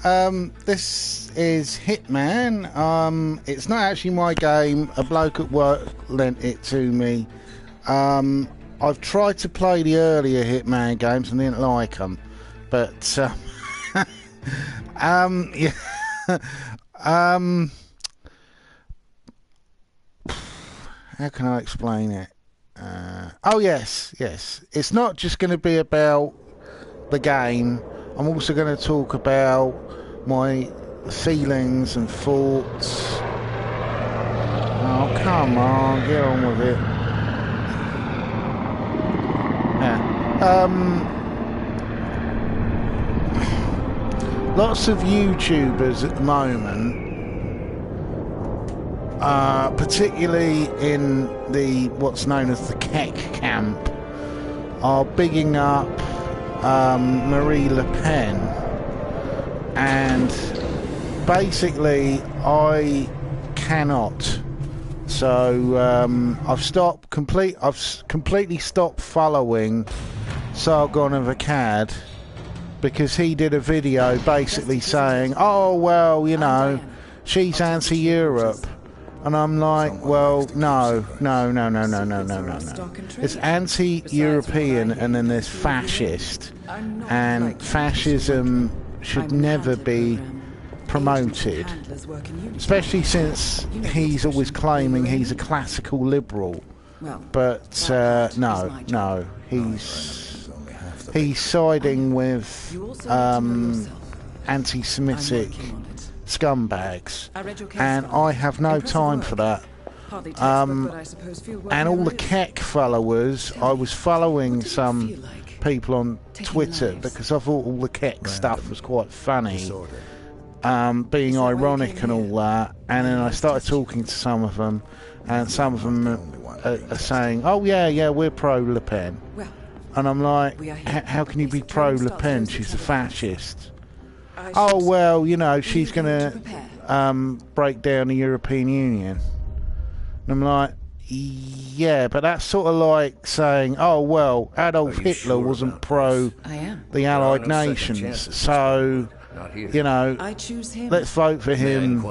This is Hitman. It's not actually my game. A bloke at work lent it to me. I've tried to play the earlier Hitman games and didn't like them. But, yeah. How can I explain it? Oh, yes. It's not just going to be about the game. I'm also going to talk about my feelings and thoughts. Oh, come on, get on with it. Yeah. Lots of YouTubers at the moment, particularly in the what's known as the Keck camp, are bigging up Marie Le Pen, and basically I cannot. So I've completely stopped following Sargon of Akkad, because he did a video basically saying, oh well, you know, she's anti-Europe. And I'm like, well, no. It's anti-European, and then there's fascist. And fascism should never be promoted. Especially since he's always claiming he's a classical liberal. But, no. He's siding with anti-Semitic scumbags, and I have no time for that. And all the Keck followers, I was following some people on Twitter because I thought all the Keck stuff was quite funny, being ironic and all that, and then I started talking to some of them, and some of them are saying, oh yeah, we're pro Le Pen. And I'm like, how can you be pro Le Pen? She's a fascist. Oh, well, you know, she's going to break down the European Union. And I'm like, yeah, but that's sort of like saying, oh, well, Adolf Hitler wasn't pro the Allied Nations, so, you know, let's vote for him,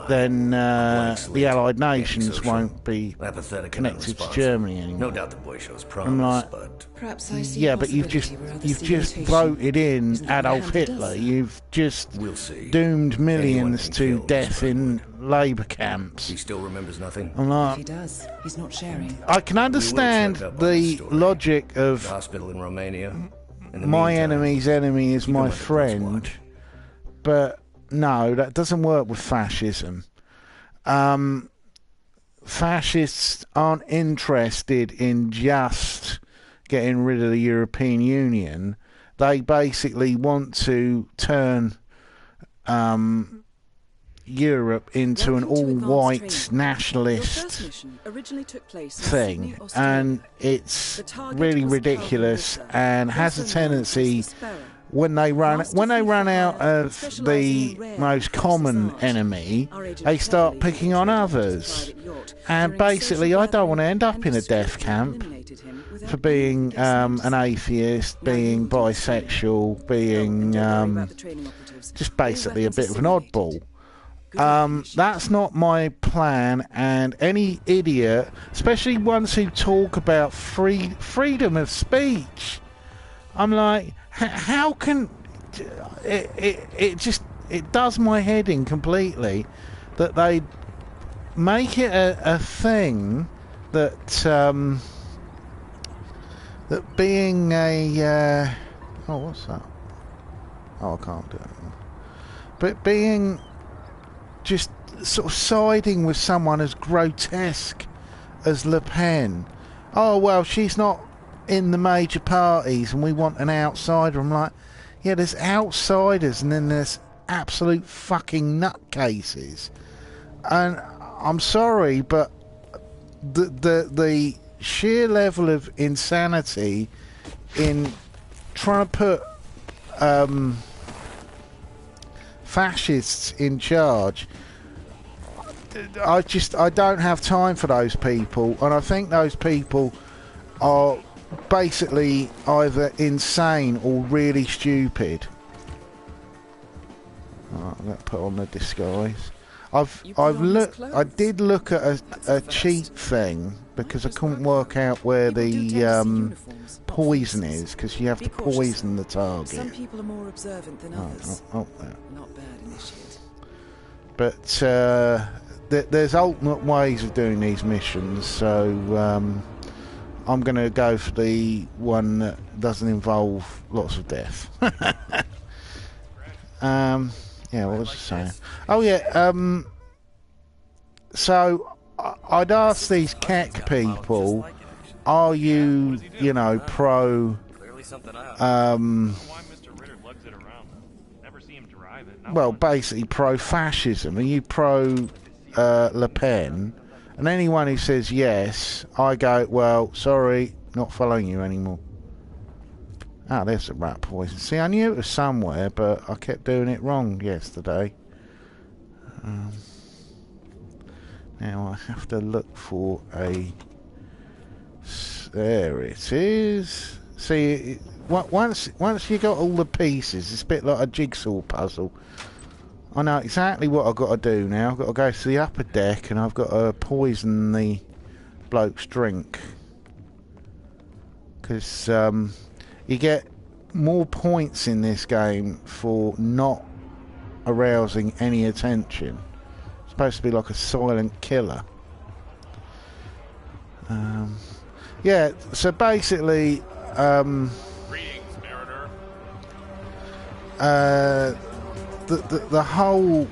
then the Allied Nations won't be connected to Germany anymore. No doubt the boy shows promise, I'm like, yeah, but you've just voted in Adolf Hitler. You've just doomed millions to death in labour camps. He still remembers nothing. I'm like, he does. He's not sharing. I can understand the logic of hospital in Romania. My enemy's enemy is my friend, but no, that doesn't work with fascism. Fascists aren't interested in just getting rid of the European Union. They basically want to turn Europe into an all-white nationalist thing, and it's really ridiculous and has a tendency, when they run out of the most common enemy, they start picking on others. And basically, I don't want to end up in a death camp for being an atheist, being bisexual, being just basically a bit of an oddball. That's not my plan, and any idiot, especially ones who talk about freedom of speech, I'm like, how can it does my head in completely that they make it a thing that that being a what's that? Oh, I can't do it. But being just sort of siding with someone as grotesque as Le Pen. Oh, well, she's not in the major parties and we want an outsider. I'm like, yeah, there's outsiders and then there's absolute fucking nutcases. And I'm sorry, but the sheer level of insanity in trying to put fascists in charge, I don't have time for those people, and I think those people are basically either insane or really stupid. I'm gonna put on the disguise. I did look at a cheat thing because I couldn't work out where the poison is, because you have to poison the target. Some people are more observant than others. Not bad initiate. But there's alternate ways of doing these missions, so I'm going to go for the one that doesn't involve lots of death. Yeah, what was I saying? Oh yeah, so I'd ask these CAC people, are you know, pro, well, basically pro-fascism? Are you pro Le Pen? And anyone who says yes, I go, well, sorry, not following you anymore. Ah, there's the rat poison. See, I knew it was somewhere, but I kept doing it wrong yesterday. Now I have to look for a... There it is. See, once you got all the pieces, it's a bit like a jigsaw puzzle. I know exactly what I've got to do now. I've got to go to the upper deck and I've got to poison the bloke's drink. Because you get more points in this game for not arousing any attention. It's supposed to be like a silent killer. Yeah, so basically... Greetings, Mariner. The whole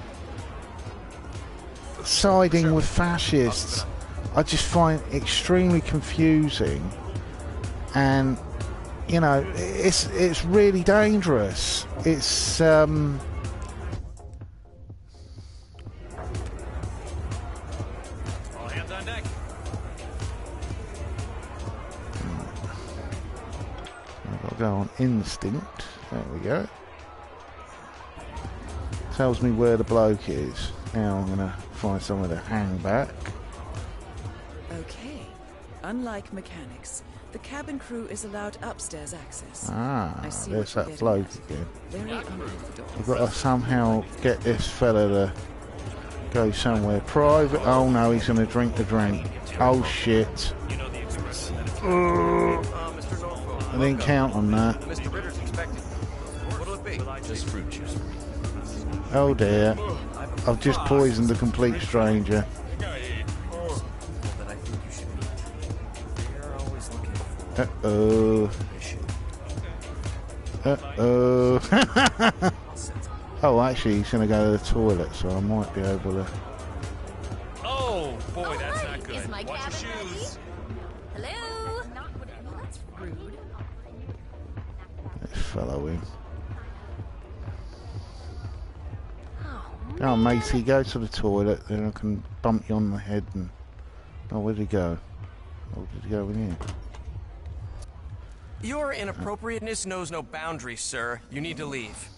siding with fascists, I just find extremely confusing, and you know, it's really dangerous. It's All hands on deck. I've got to go on instinct. There we go. Tells me where the bloke is. Now I'm going to find somewhere to hang back. Okay. Unlike mechanics, the cabin crew is allowed upstairs access. Ah, I see there's what that you're bloke getting again. Very unorthodox. I've got to somehow get this fella to go somewhere private. Oh no, he's going to drink the drink. Oh shit. You know the express. Mr. Norfolk. I didn't count on that. Mr. Ritter's expecting. What'll it be? Just fruit juice. Oh dear. I've just poisoned the complete stranger. That I think you should meet. They're always looking for Uh-oh. Uh-oh. Oh, actually, he's going to go to the toilet, so I might be able to... Oh, boy, that's not good. Is my Watch cabin your shoes. ready? Hello? Well, that's rude. Let's follow him. Oh, Oh, matey, go to the toilet, then I can bump you on the head and... Oh, where'd he go? Oh, did he go in here? Your inappropriateness knows no boundaries, sir. You need to leave.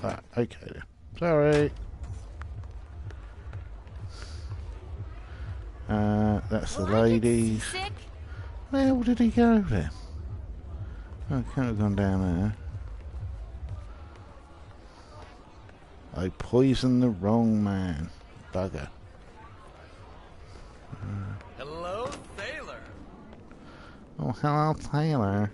Ah, okay then. Sorry. That's the ladies. Sick? Where did he go then? Oh, can't have gone down there. I poisoned the wrong man. Bugger. Hello, Thaler. Oh, hello, Taylor.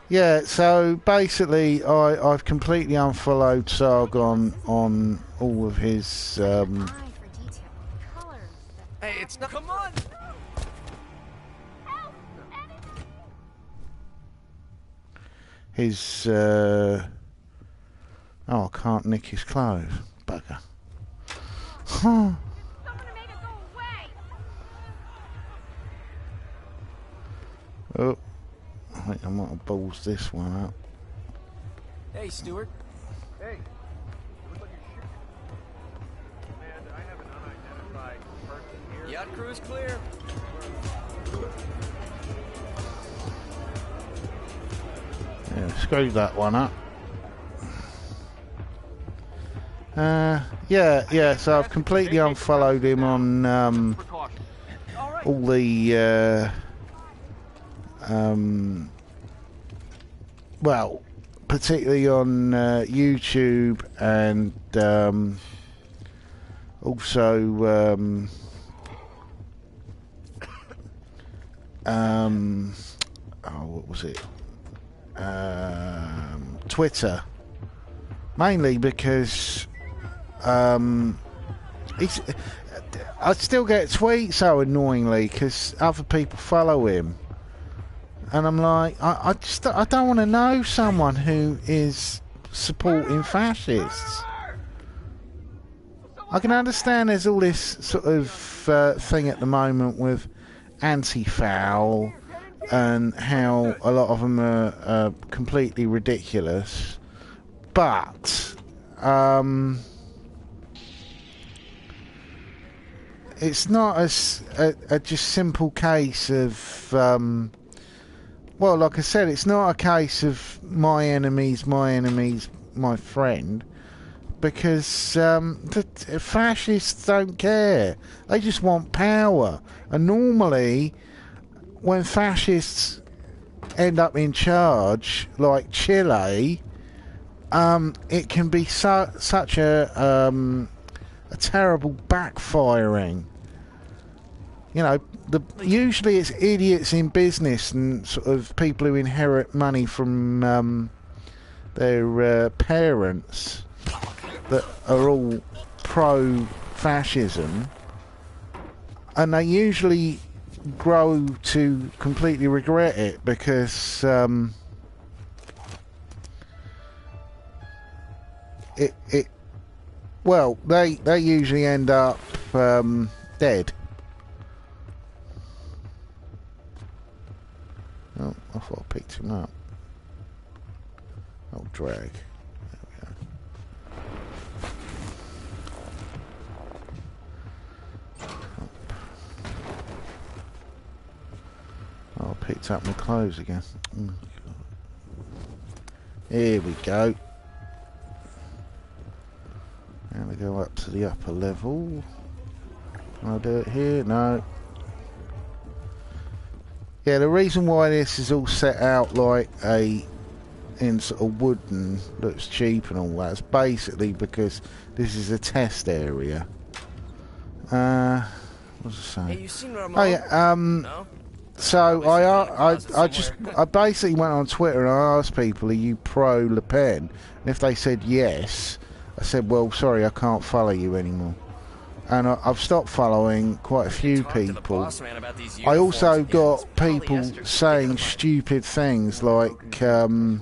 Yeah, so basically I've completely unfollowed Sargon on all of his Eye for detail. Colors. Hey, it's not. Come on. his oh, I can't nick his clothes. Bugger. Huh. Someone to make it go away. Oh, I think I might have balls this one up. Hey, Stuart. Hey, it looks like you're shooting. Commander, I have an unidentified person here. Yacht crew is clear. Yeah, screw that one up. Yeah, so I've completely unfollowed him on Precaution. all the well, particularly on YouTube and also what was it? Twitter, mainly because I still get tweets so annoyingly because other people follow him, and I'm like, I don't want to know someone who is supporting fascists. I can understand there's all this sort of thing at the moment with anti-foul and how a lot of them are completely ridiculous, but it's not a just simple case of well, like I said, it's not a case of my enemy's my friend, because the fascists don't care. They just want power. And normally, when fascists end up in charge, like Chile, it can be such a terrible backfiring. You know, usually it's idiots in business and sort of people who inherit money from their parents that are all pro-fascism, and they usually grow to completely regret it because well, they usually end up dead. Oh, I thought I picked him up. Oh, drag. There we go. Oh, I picked up my clothes again. Here we go. And we go up to the upper level. Can I do it here? No. Yeah, the reason why this is all set out like in sort of wooden, looks cheap and all that, is basically because this is a test area. What was I saying? Hey, you seen Ramon? Oh yeah, No? so I basically went on Twitter and I asked people, are you pro Le Pen? And if they said yes, I said, well, sorry, I can't follow you anymore. And I've stopped following quite a few people. I also got people saying stupid things like, I'm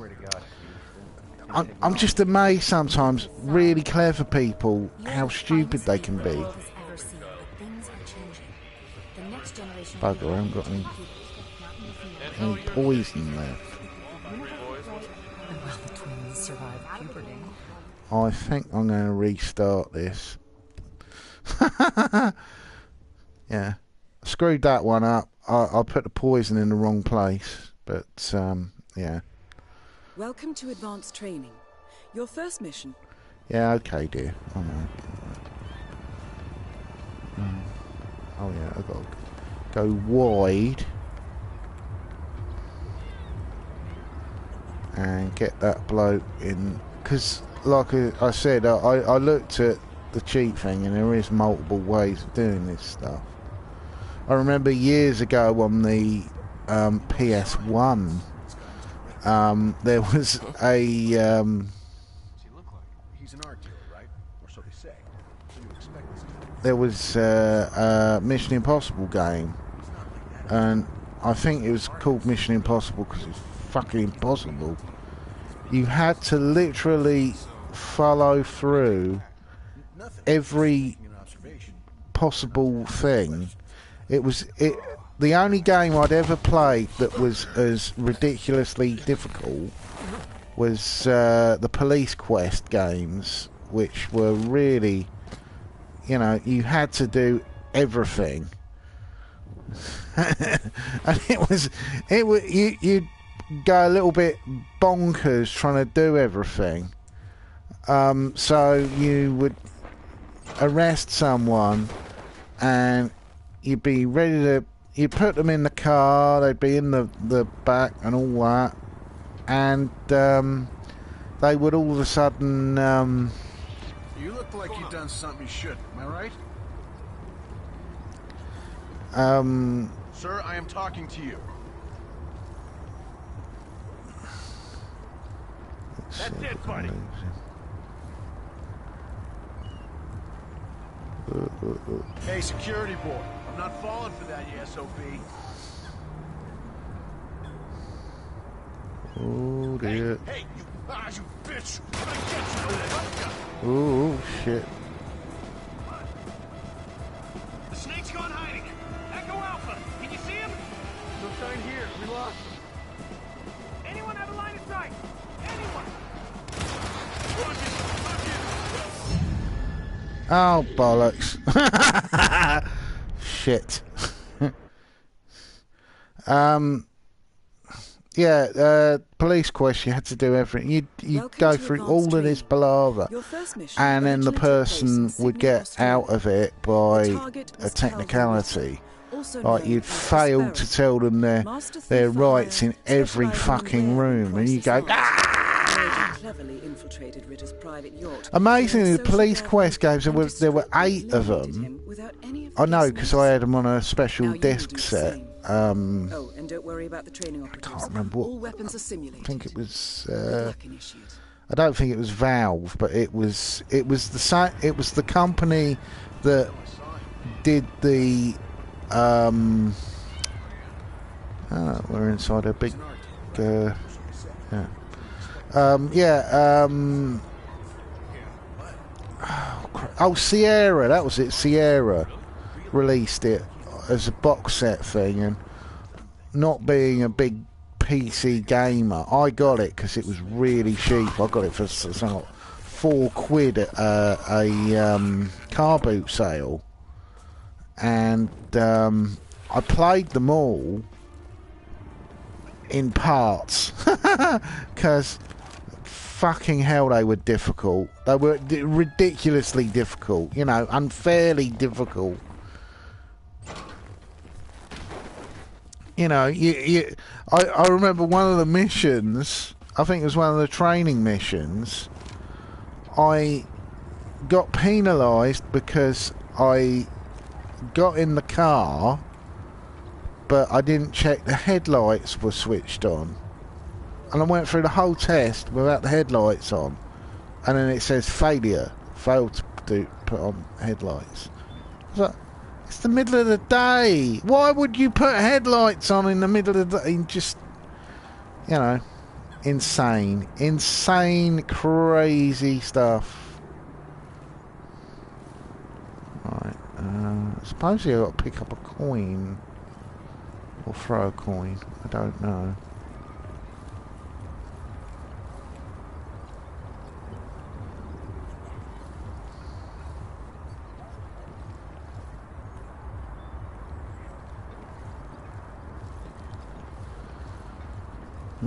just amazed sometimes, really clever people, how stupid they can be. Bugger, I haven't got any poison left. I think I'm going to restart this. Yeah, I screwed that one up. I put the poison in the wrong place, but yeah. Welcome to advanced training. Your first mission. Yeah, okay, dear. I know. Oh yeah, I've got to go wide and get that bloke in, because like I said, I looked at the cheat thing and there is multiple ways of doing this stuff. I remember years ago on the PS1 there was a He's an art dealer, right? Or so they say. So you expect this to there was a Mission Impossible game, and I think it was called Mission Impossible because it's fucking impossible. You had to literally follow through every possible thing. The only game I'd ever played that was as ridiculously difficult was the Police Quest games, which were really, you know, you had to do everything. And you'd go a little bit bonkers trying to do everything. So you would arrest someone and you'd be ready to, you put them in the car, they'd be in the back and all that, and they would all of a sudden. You look like you've done something you shouldn't. Am I right? Sir, I am talking to you. That's it, buddy. Hey, security boy. I'm not falling for that, you SOB. Oh dear. Hey, you bitch! I Oh shit. The snake's gone hiding. Echo Alpha, can you see him? No sign here. We lost him. Anyone have a line of sight? Anyone? Oh bollocks. Shit. Yeah, police quest, you had to do everything. You'd go through all of this palaver, and then the person would get out of it by a technicality. Like, you'd fail to tell them their rights in every fucking room, and you go, ah! Amazingly, the police quest games, there were 8 of them. I know, because I had them on a special disc set. And don't worry about the training operatives. I can't remember what. All weapons are simulated. I think it was. Good luck, Initiate. I don't think it was Valve, but it was the company that did the. We're inside a big. Sierra. That was it. Sierra released it as a box set thing, and not being a big PC gamer, I got it because it was really cheap. I got it for something like £4 at a car boot sale, and I played them all in parts because fucking hell, they were difficult. They were ridiculously difficult, you know, unfairly difficult. You know, I remember one of the missions, I think it was one of the training missions, I got penalised because I got in the car, but I didn't check the headlights were switched on. And I went through the whole test without the headlights on. And then it says failure, failed to put on headlights. I was like, it's the middle of the day. Why would you put headlights on in the middle of the day? Just, you know, insane, crazy stuff. Right, supposedly I've got to pick up a coin. Or throw a coin. I don't know. I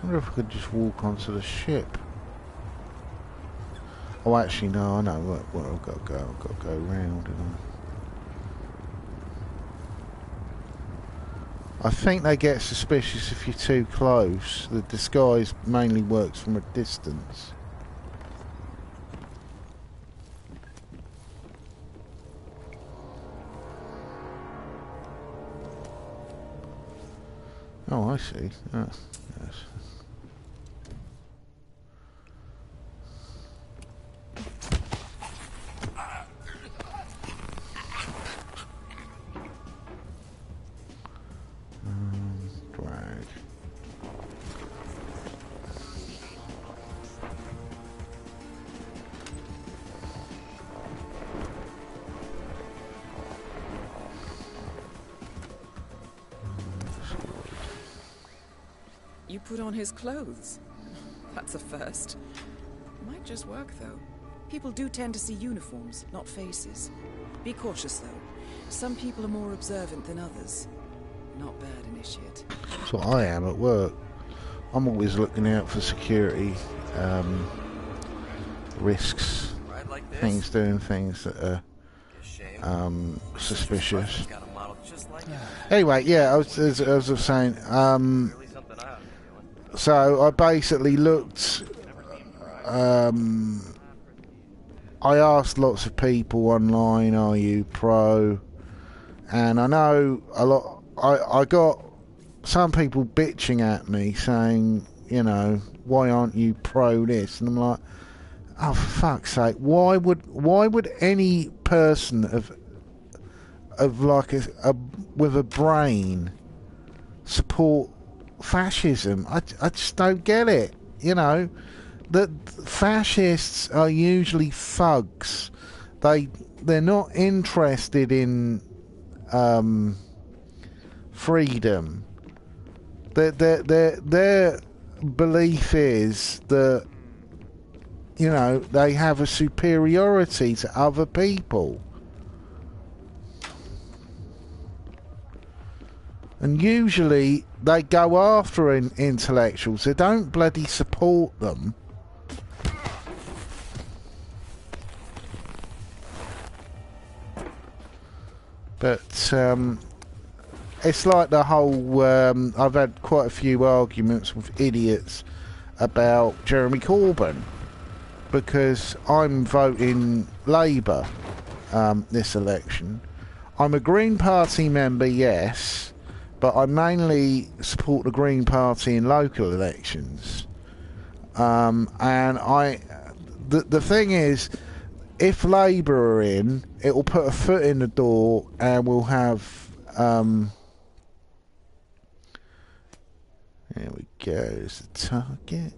wonder if I could just walk onto the ship. Oh, actually, no, I know where I've got to go. I've got to go round. I think they get suspicious if you're too close. The disguise mainly works from a distance. Oh, I see. Oh, yes. Drag. You put on his clothes. That's a first. Might just work, though. People do tend to see uniforms, not faces. Be cautious, though. Some people are more observant than others. Not bad, Initiate. That's what I am at work. I'm always looking out for security risks, Right like this. things, doing things that are suspicious. Got a model just like it. Anyway, yeah, as I was saying, Really something I ought to be doing. so I basically looked. I asked lots of people online, "Are you pro?" And I know a lot. I got some people bitching at me saying, you know, why aren't you pro this? And I'm like, oh, for fuck's sake, why would any person of like with a brain support fascism? I just don't get it. You know, that fascists are usually thugs. They're not interested in freedom. Their belief is that, you know, they have a superiority to other people. And usually they go after intellectuals. They don't bloody support them. But it's like the whole... I've had quite a few arguments with idiots about Jeremy Corbyn, because I'm voting Labour this election. I'm a Green Party member, yes, but I mainly support the Green Party in local elections. And the thing is, if Labour are in, it will put a foot in the door, and we'll have... there we go, is the target.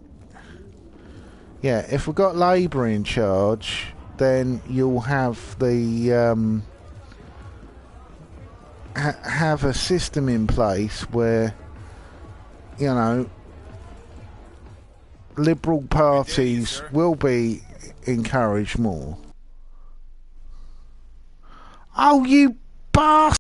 Yeah, if we've got Labour in charge, then you'll have the... have a system in place where, you know, liberal parties will be encouraged more. Oh, you bastard!